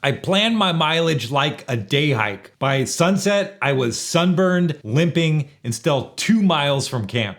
I planned my mileage like a day hike. By sunset, I was sunburned, limping, and still 2 miles from camp.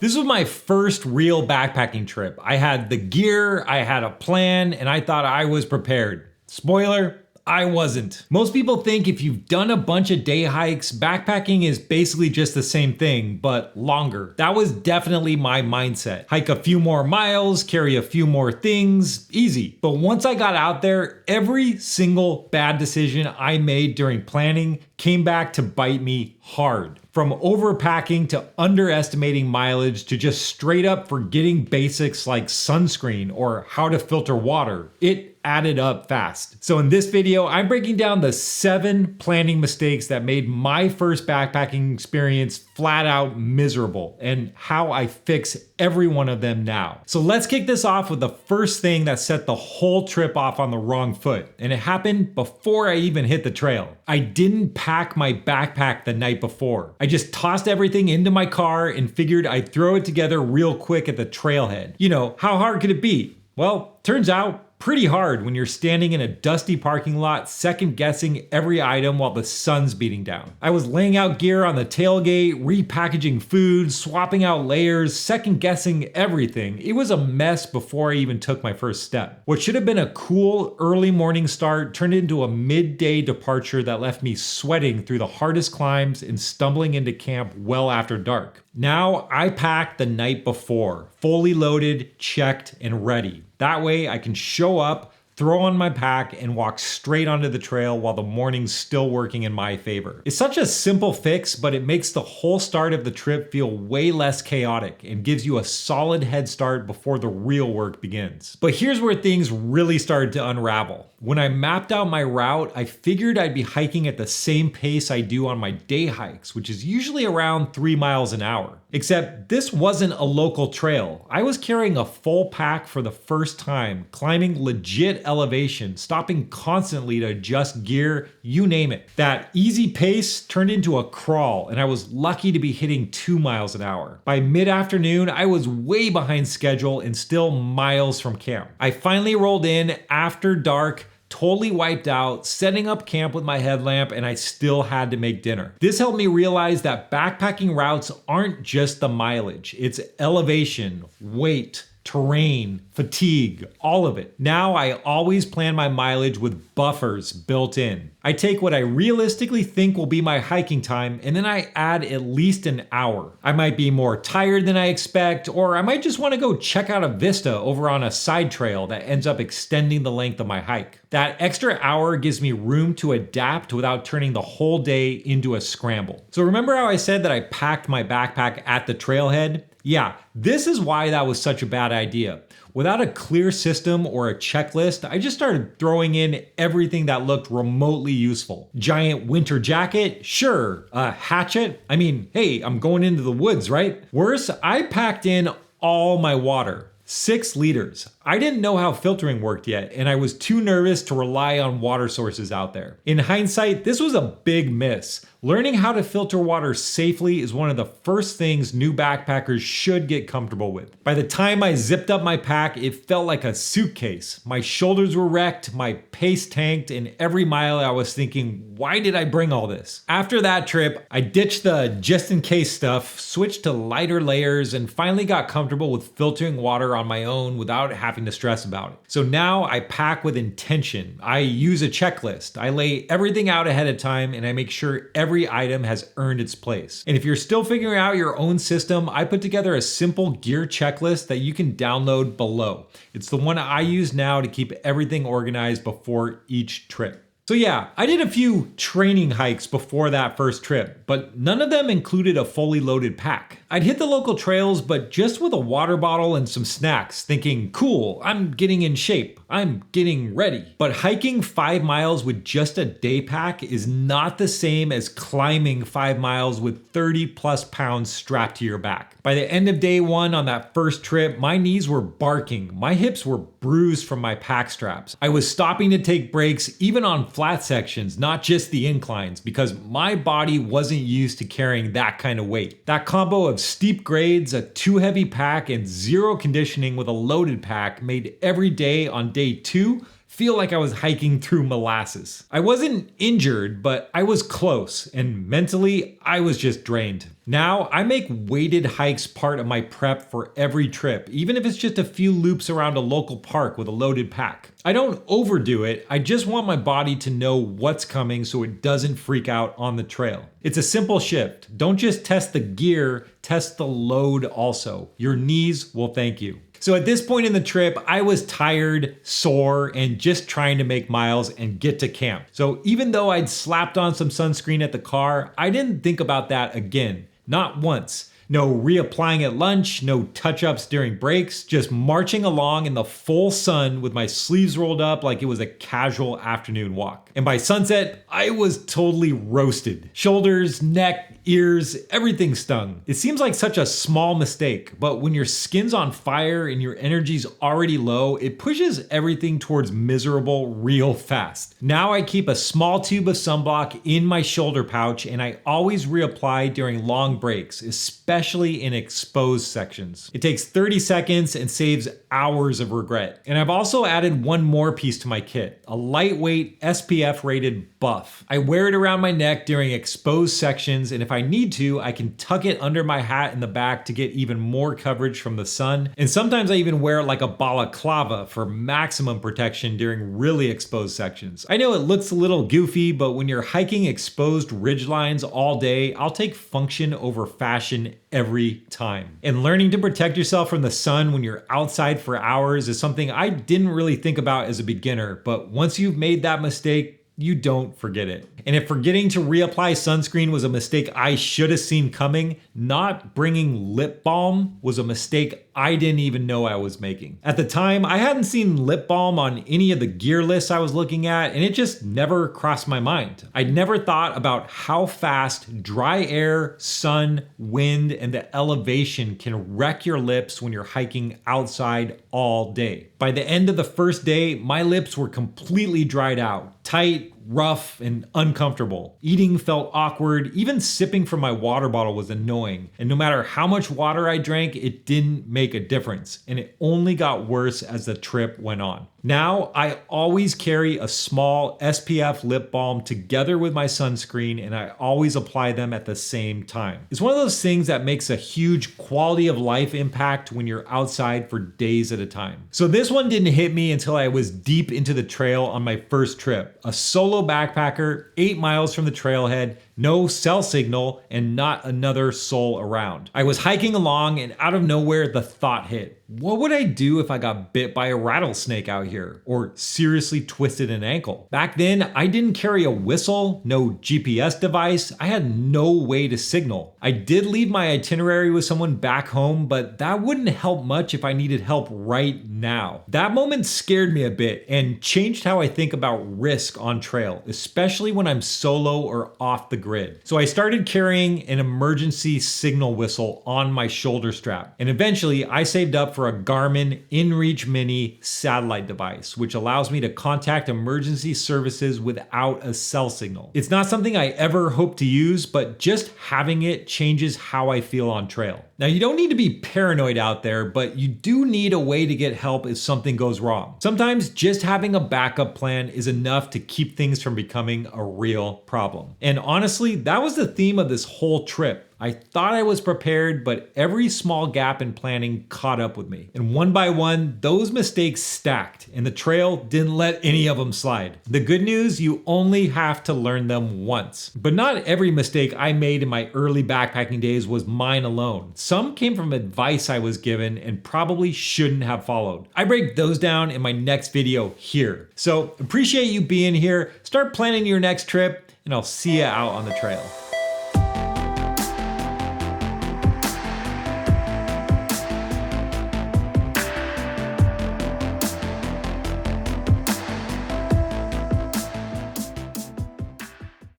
This was my first real backpacking trip. I had the gear, I had a plan, and I thought I was prepared. Spoiler, I wasn't. Most people think if you've done a bunch of day hikes, backpacking is basically just the same thing, but longer. That was definitely my mindset. Hike a few more miles, carry a few more things, easy. But once I got out there, every single bad decision I made during planning came back to bite me hard. From overpacking to underestimating mileage to just straight up forgetting basics like sunscreen or how to filter water. It added up fast. So in this video, I'm breaking down the 7 planning mistakes that made my first backpacking experience flat out miserable and how I fix every one of them now. So let's kick this off with the first thing that set the whole trip off on the wrong foot. And it happened before I even hit the trail. I didn't pack my backpack the night before. I just tossed everything into my car and figured I'd throw it together real quick at the trailhead. You know, how hard could it be? Well, turns out pretty hard when you're standing in a dusty parking lot, second guessing every item while the sun's beating down. I was laying out gear on the tailgate, repackaging food, swapping out layers, second guessing everything. It was a mess before I even took my first step. What should have been a cool early morning start turned into a midday departure that left me sweating through the hardest climbs and stumbling into camp well after dark. Now I packed the night before, fully loaded, checked, and ready. That way I can show up, throw on my pack, and walk straight onto the trail while the morning's still working in my favor. It's such a simple fix, but it makes the whole start of the trip feel way less chaotic and gives you a solid head start before the real work begins. But here's where things really started to unravel. When I mapped out my route, I figured I'd be hiking at the same pace I do on my day hikes, which is usually around 3 miles an hour. Except this wasn't a local trail. I was carrying a full pack for the first time, climbing legit elevation, stopping constantly to adjust gear, you name it. That easy pace turned into a crawl, and I was lucky to be hitting 2 miles an hour. By mid-afternoon, I was way behind schedule and still miles from camp. I finally rolled in after dark, totally wiped out, setting up camp with my headlamp, and I still had to make dinner. This helped me realize that backpacking routes aren't just the mileage, it's elevation, weight, terrain, fatigue, all of it. Now I always plan my mileage with buffers built in. I take what I realistically think will be my hiking time and then I add at least an hour. I might be more tired than I expect, or I might just want to go check out a vista over on a side trail that ends up extending the length of my hike. That extra hour gives me room to adapt without turning the whole day into a scramble. So remember how I said that I packed my backpack at the trailhead? Yeah, this is why that was such a bad idea. Without a clear system or a checklist, I just started throwing in everything that looked remotely useful. Giant winter jacket? Sure. A hatchet? I mean, hey, I'm going into the woods, right? Worse, I packed in all my water. 6 liters. I didn't know how filtering worked yet, and I was too nervous to rely on water sources out there. In hindsight, this was a big miss. Learning how to filter water safely is one of the first things new backpackers should get comfortable with. By the time I zipped up my pack, it felt like a suitcase. My shoulders were wrecked, my pace tanked, and every mile I was thinking, why did I bring all this? After that trip, I ditched the just-in-case stuff, switched to lighter layers, and finally got comfortable with filtering water on my own without having to stress about it. So now I pack with intention. I use a checklist. I lay everything out ahead of time, and I make sure every item has earned its place. And if you're still figuring out your own system, I put together a simple gear checklist that you can download below. It's the one I use now to keep everything organized before each trip. So yeah, I did a few training hikes before that first trip, but none of them included a fully loaded pack. I'd hit the local trails, but just with a water bottle and some snacks, thinking, cool, I'm getting in shape, I'm getting ready. But hiking 5 miles with just a day pack is not the same as climbing 5 miles with 30 plus pounds strapped to your back. By the end of day 1 on that first trip, my knees were barking, my hips were bruised from my pack straps. I was stopping to take breaks even on flat sections, not just the inclines, because my body wasn't used to carrying that kind of weight. That combo of steep grades, a too heavy pack, and zero conditioning with a loaded pack made every day on day 2 feel like I was hiking through molasses. I wasn't injured, but I was close, and mentally, I was just drained. Now, I make weighted hikes part of my prep for every trip, even if it's just a few loops around a local park with a loaded pack. I don't overdo it, I just want my body to know what's coming so it doesn't freak out on the trail. It's a simple shift. Don't just test the gear, test the load also. Your knees will thank you. So at this point in the trip, I was tired, sore, and just trying to make miles and get to camp. So even though I'd slapped on some sunscreen at the car, I didn't think about that again. Not once. No reapplying at lunch, no touch-ups during breaks, just marching along in the full sun with my sleeves rolled up like it was a casual afternoon walk. And by sunset, I was totally roasted. Shoulders, neck, ears, everything stung. It seems like such a small mistake, but when your skin's on fire and your energy's already low, it pushes everything towards miserable real fast. Now I keep a small tube of sunblock in my shoulder pouch, and I always reapply during long breaks, especially in exposed sections. It takes 30 seconds and saves hours of regret. And I've also added one more piece to my kit, a lightweight SPF rated buff. I wear it around my neck during exposed sections, and if I need to, I can tuck it under my hat in the back to get even more coverage from the sun. And sometimes I even wear it like a balaclava for maximum protection during really exposed sections. I know it looks a little goofy, but when you're hiking exposed ridgelines all day, I'll take function over fashion every time. And learning to protect yourself from the sun when you're outside for hours is something I didn't really think about as a beginner, but once you've made that mistake, you don't forget it. And if forgetting to reapply sunscreen was a mistake I should have seen coming, not bringing lip balm was a mistake I didn't even know I was making. At the time, I hadn't seen lip balm on any of the gear lists I was looking at, and it just never crossed my mind. I'd never thought about how fast dry air, sun, wind, and the elevation can wreck your lips when you're hiking outside all day. By the end of the first day, my lips were completely dried out, tight, rough, and uncomfortable. Eating felt awkward, even sipping from my water bottle was annoying, and no matter how much water I drank, it didn't make a difference, and it only got worse as the trip went on. Now, I always carry a small SPF lip balm together with my sunscreen, and I always apply them at the same time. It's one of those things that makes a huge quality of life impact when you're outside for days at a time. So this one didn't hit me until I was deep into the trail on my first trip. A solo backpacker, 8 miles from the trailhead, no cell signal, and not another soul around. I was hiking along, and out of nowhere, the thought hit. What would I do if I got bit by a rattlesnake out here, or seriously twisted an ankle? Back then, I didn't carry a whistle, no GPS device, I had no way to signal. I did leave my itinerary with someone back home, but that wouldn't help much if I needed help right now. That moment scared me a bit and changed how I think about risk on trail, especially when I'm solo or off the grid. So I started carrying an emergency signal whistle on my shoulder strap, and eventually I saved up for a Garmin InReach Mini satellite device, which allows me to contact emergency services without a cell signal. It's not something I ever hope to use, but just having it changes how I feel on trail. Now, you don't need to be paranoid out there, but you do need a way to get help if something goes wrong. Sometimes just having a backup plan is enough to keep things from becoming a real problem. And honestly, that was the theme of this whole trip. I thought I was prepared, but every small gap in planning caught up with me. And one by one, those mistakes stacked, and the trail didn't let any of them slide. The good news, you only have to learn them once. But not every mistake I made in my early backpacking days was mine alone. Some came from advice I was given and probably shouldn't have followed. I break those down in my next video here. So appreciate you being here. Start planning your next trip, and I'll see you out on the trail.